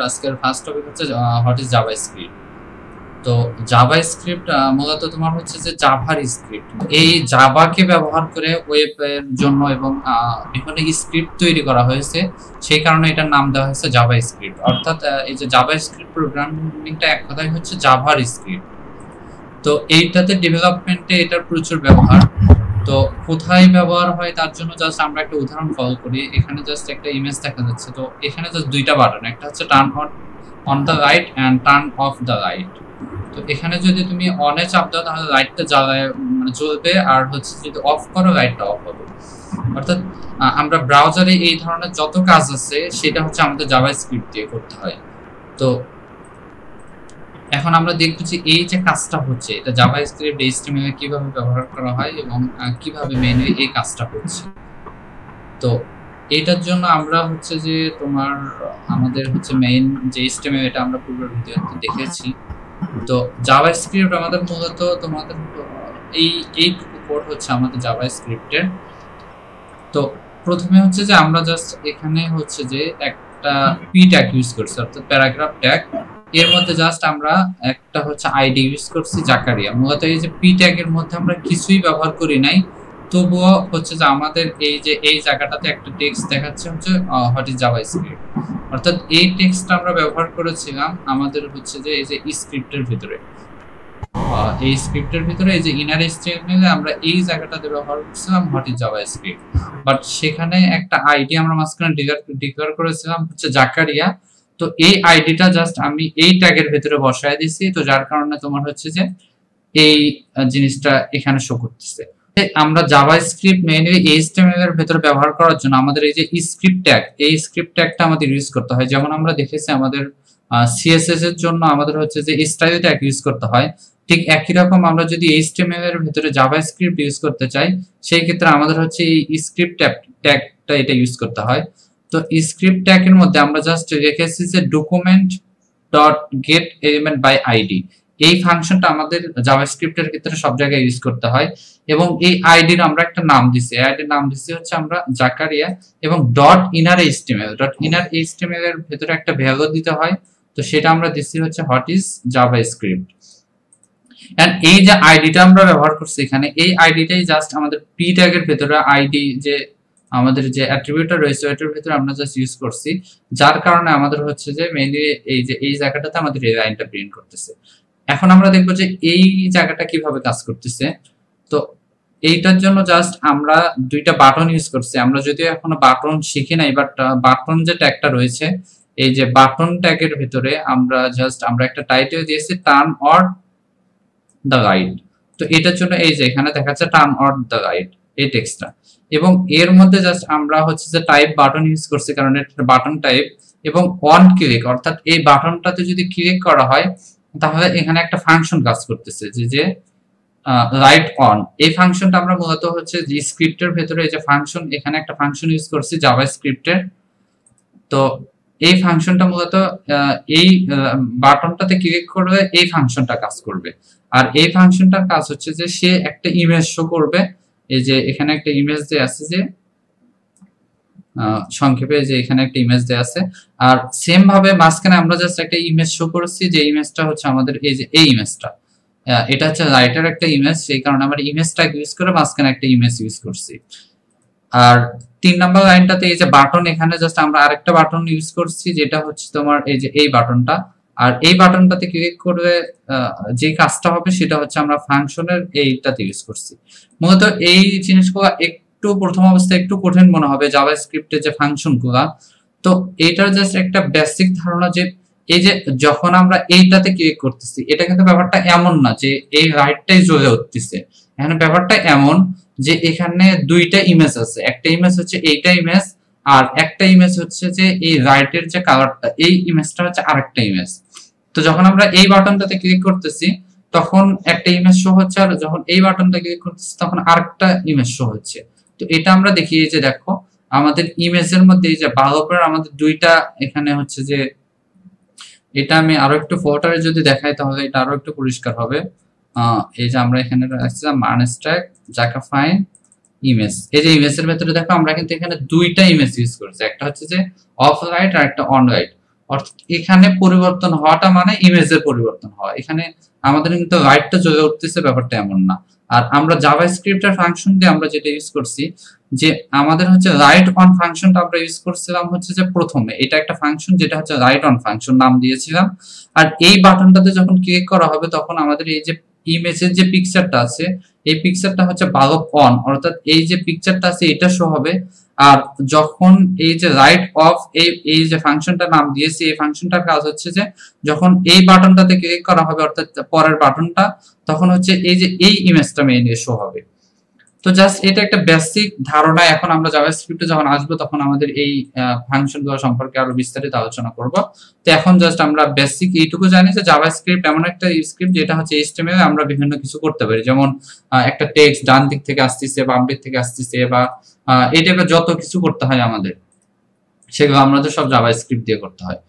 আজকের first topic হচ্ছে what is JavaScript. তো জাভাস্ক্রিপ্ট মূলত তোমার হচ্ছে যে জাভার স্ক্রিপ্ট। এই জাভাকে ব্যবহার করে ওয়েবের জন্য এবং বিভিন্ন স্ক্রিপ্ট তৈরি করা হয়েছে, সেই কারণে এটার নাম দেওয়া হয়েছে জাভাস্ক্রিপ্ট। অর্থাৎ এই যে জাভাস্ক্রিপ্ট প্রোগ্রামিংটা এক কথায় হচ্ছে জাভার স্ক্রিপ্ট। তো এইটাতে ডেভেলপমেন্টে এটার প্রচুর ব্যবহার। তো কোথায় ব্যবহার হয় তার জন্য জাস্ট আমরা একটা উদাহরণ ফলো করি। এখানে জাস্ট একটা ইমেজ দেখা যাচ্ছে। তো এখানে জাস্ট দুইটা বাটন, একটা হচ্ছে turn on the right and turn off the right. তো এখানে যদি তুমি অনে চাপ দাও তাহলে লাইটটা জ্বালায় মানে জ্বলবে, আর হচ্ছে যদি অফ করো লাইটটা অফ হবে। অর্থাৎ আমরা ব্রাউজারে এই ধরনের যত কাজ আছে সেটা হচ্ছে আমাদের জাভাস্ক্রিপ্ট দিয়ে করতে হয়। তো এখন আমরা দেখব যে এই যে কাজটা হচ্ছে এটা জাভাস্ক্রিপ্ট এইচটিএমএল কিভাবে ব্যবহার করা হয় এবং কিভাবে মেইনলি এই কাজটা হচ্ছে। তো এটার জন্য আমরা হচ্ছে যে তোমার আমাদের হচ্ছে মেইন যে এইচটিএমএল এটা আমরা পূর্বের ভিডিওতে দেখেছি। তো জাভাস্ক্রিপ্ট আমাদের মূলত তোমাদের এই কোড হচ্ছে আমাদের জাভাস্ক্রিপ্টের। তো প্রথমে হচ্ছে যে আমরা জাস্ট এখানে হচ্ছে যে একটা পি ট্যাগ ইউজ করছি, অর্থাৎ প্যারাগ্রাফ ট্যাগ। এর মধ্যে জাস্ট আমরা একটা হচ্ছে আইডি ইউজ করছি জাকারিয়া। মূলত এই যে পি ট্যাগের মধ্যে আমরা কিছুই ব্যবহার করি নাই, তবুও হচ্ছে যে আমাদের এই যে এই জায়গাটাতে একটা টেক্সট দেখাচ্ছে হচ্ছে হোয়াট ইজ জাভাস্ক্রিপ্ট। অর্থাৎ এই টেক্সটটা আমরা ব্যবহার করেছিলাম আমাদের হচ্ছে যে এই যে স্ক্রিপ্টের ভিতরে। এই স্ক্রিপ্টের ভিতরে এই যে ইনার এইচটিএমএল এ আমরা এই জায়গাটাতে ব্যবহার করছিলাম হোয়াট ইজ জাভাস্ক্রিপ্ট। বাট সেখানে একটা আইডি আমরা মাঝখানে ডিক্লেয়ার করেছিলাম হচ্ছে জাকারিয়া। তো এই আইডিটা জাস্ট আমি এই ট্যাগের ভিতরে বসায় দিছি, তো যার কারণে তোমার হচ্ছে যে এই জিনিসটা এখানে শো করতেছে। আমরা জাভাস্ক্রিপ্ট মেইনলি এইচটিএমএল এর ভিতরে ব্যবহার করার জন্য আমাদের এই যে স্ক্রিপ্ট ট্যাগ, এই স্ক্রিপ্ট ট্যাগটা আমাদের ইউজ করতে হয়। যেমন আমরা দেখেছি আমাদের সিএসএস এর জন্য আমাদের হচ্ছে যে স্টাইল ট্যাগ ইউজ করতে হয়। ঠিক একই রকম আমরা যদি এইচটিএমএল এর ভিতরে জাভাস্ক্রিপ্ট ইউজ করতে চাই, সেই ক্ষেত্রে আমাদের হচ্ছে এই স্ক্রিপ্ট ট্যাগটা এটা ইউজ করতে হয়। তো স্ক্রিপ্ট ট্যাগের মধ্যে আমরা জাস্ট রেখেছি যে document dot get element by ID. এই ফাংশনটা আমাদের জাভাস্ক্রিপ্টের ক্ষেত্রে সব জায়গায় ইউজ করতে হয়। এবং এই আইডির আমরা একটা নাম দিছি, আইডির নাম দিছি হচ্ছে আমরা জাকারিয়া। এবং ডট ইনার এইচটিএমএল এর ভিতরে একটা ভ্যালু দিতে হয়। তো সেটা আমরা দিছি হচ্ছে হোয়াট ইজ জাভাস্ক্রিপ্ট। এন্ড এই যে আইডিটা আমরা ব্যবহার করছি এখানে, এই আইডিটাই জাস্ট আমাদের পি ট্যাগের ভিতরে আইডি যে আমাদের যে অ্যাট্রিবিউটটা রয়েছে ওইটার ভিতরে আমরা জাস্ট ইউজ করছি, যার কারণে আমাদের হচ্ছে যে মেইনলি এই যে এই জায়গাটাতে আমাদের এই লাইনটা প্রিন্ট করতেছে। এখন আমরা দেখবো যে এই জায়গাটা কিভাবে কাজ করতেছে। তো এইটার জন্য জাস্ট আমরা দুইটা বাটন ইউজ করছি। আমরা যদিও এখনো বাটন শিখি নাই, বাট বাটন যে ট্যাগটা রয়েছে এই যে বাটন ট্যাগের ভিতরে আমরা একটা টাইটেল দিয়েছি টার্ন অন দ্য রাইট। তো এটার জন্য এই যে এখানে দেখাচ্ছে টার্ন অন দ্য রাইট এই টেক্সটটা। এবং এর মধ্যে জাস্ট আমরা হচ্ছে যে টাইপ বাটন ইউজ করছি কারণ এটা বাটন টাইপ। এবং অন ক্লিক, অর্থাৎ এই বাটনটাতে যদি ক্লিক করা হয় তাহলে এখানে একটা ফাংশন কাজ করতেছে যে রাইট অন। এই ফাংশনটা আমরা মূলত হচ্ছে যে স্ক্রিপ্টের ভেতরে এই যে ফাংশন, এখানে একটা ফাংশন ইউজ করছি জাভাস্ক্রিপ্টের। তো এই ফাংশনটা মূলত এই বাটনটাতে ক্লিক করলে এই ফাংশনটা কাজ করবে। আর এই ফাংশনটার কাজ হচ্ছে যে সে একটা ইমেজ শো করবে। এই যে এখানে একটা ইমেজ দেয়া আছে, যে সংক্ষেপে যে এখানে একটা ইমেজ দেয়া আছে। আর সেম ভাবে মাঝখানে আমরা জাস্ট একটা ইমেজ শো করছি, যে ইমেজটা হচ্ছে আমাদের এই যে এই ইমেজটা। এটা হচ্ছে রাইটার একটা ইমেজ, সেই কারণে আমরা ইমেজটা ইউজ করে মাঝখানে একটা ইমেজ ইউজ করছি। আর 3 নাম্বার লাইনটাতে এই যে বাটন, এখানে জাস্ট আমরা আরেকটা বাটন ইউজ করছি যেটা হচ্ছে তোমার এই যে এই বাটনটা। আর এই বাটনটাতে ক্লিক করলে যে কাজটা হবে সেটা হচ্ছে আমরা ফাংশনের এইটাতে ইউজ করছি। মূলত এই জিনিসগুলো একটু প্রথম অবস্থায় একটু কঠিন মনে হবে জাভাস্ক্রিপ্টের যে ফাংশনগুলো। তো এইটার জাস্ট একটা বেসিক ধারণা যে এই যে যখন আমরা এইটাতে ক্লিক করতেছি, এটা কিন্তু ব্যাপারটা এমন না যে এই রাইটটাই জ্বলে উঠতেছে। এখানে ব্যাপারটা এমন যে এখানে দুইটা ইমেজ আছে, একটা ইমেজ হচ্ছে এইটা ইমেজ, আর একটা ইমেজ হচ্ছে যে এই রাইটের যে কালারটা, এই ইমেজটা হচ্ছে আরেকটা ইমেজ। তো যখন আমরা এই বাটনটাতে ক্লিক করতেছি তখন একটা ইমেজ শো হচ্ছে, আর যখন এই বাটনটা ক্লিক করতেছি তখন আরেকটা ইমেজ শো হচ্ছে। তো এটা আমরা দেখি, এই যে দেখো আমাদের ইমেজের মধ্যে এই যে ভালো করে আমাদের দুইটা এখানে হচ্ছে যে, এটা আমি আরো একটু ফটোরে যদি দেখাই তাহলে এটা আরো একটু পরিষ্কার হবে। এই যে আমরা এখানে রাখছিলাম মানস্ট্যাক জাকাফাইন ইমেজ। এই যে ইমেজের ভেতরে দেখো আমরা কিন্তু এখানে দুইটা ইমেজ ইউজ করেছি, একটা হচ্ছে যে অফ রাইট আর একটা অন রাইট। অর্থাৎ এখানে পরিবর্তন হওয়াটা মানে ইমেজের পরিবর্তন হওয়া, এখানে আমাদের কিন্তু রাইটটা জ্বলে উঠতেছে ব্যাপারটা এমন না। আর আমরা জাভাস্ক্রিপ্টের ফাংশন দিয়ে আমরা যেটা ইউজ করছি, যে আমাদের হচ্ছে রাইট অন ফাংশনটা আমরা ইউজ করছিলাম হচ্ছে যে প্রথমে, এটা একটা ফাংশন যেটা হচ্ছে রাইট অন ফাংশন নাম দিয়েছিলাম। আর এই বাটনটাতে যখন ক্লিক করা হবে তখন আমাদের এই যে ইমেজের যে পিকচারটা আছে, এই পিকচারটা হচ্ছে বাল্ব অন, অর্থাৎ এই যে পিকচারটা আছে এটা শো হবে। আর যখন এই যে রাইট অফ, এই যে ফাংশনটা নাম দিয়েছি, এই ফাংশনটার কাজ হচ্ছে যে যখন এই বাটনটাতে ক্লিক করা হবে অর্থাৎ পরের বাটনটা, তখন হচ্ছে এই যে এই ইমেজটা মেইনলি শো হবে। তো জাস্ট এটা একটা বেসিক ধারণা। এখন আমরা জাভাস্ক্রিপ্টে যখন আসবো তখন আমাদের এই ফাংশনগুলো সম্পর্কে আরো বিস্তারিত আলোচনা করব। তো এখন জাস্ট আমরা বেসিক এইটুকু জানি যে জাভাস্ক্রিপ্ট এমন একটা স্ক্রিপ্ট যেটা হচ্ছে এইচটিএমএল আমরা বিভিন্ন কিছু করতে পারি, যেমন একটা টেক্সট ডান দিক থেকে আসতেছে, বাম দিক থেকে আসতেছে, বা এই টাইপের যত কিছু করতে হয় আমাদের, সেগুলো আমাদের সব জাভাস্ক্রিপ্ট দিয়ে করতে হয়।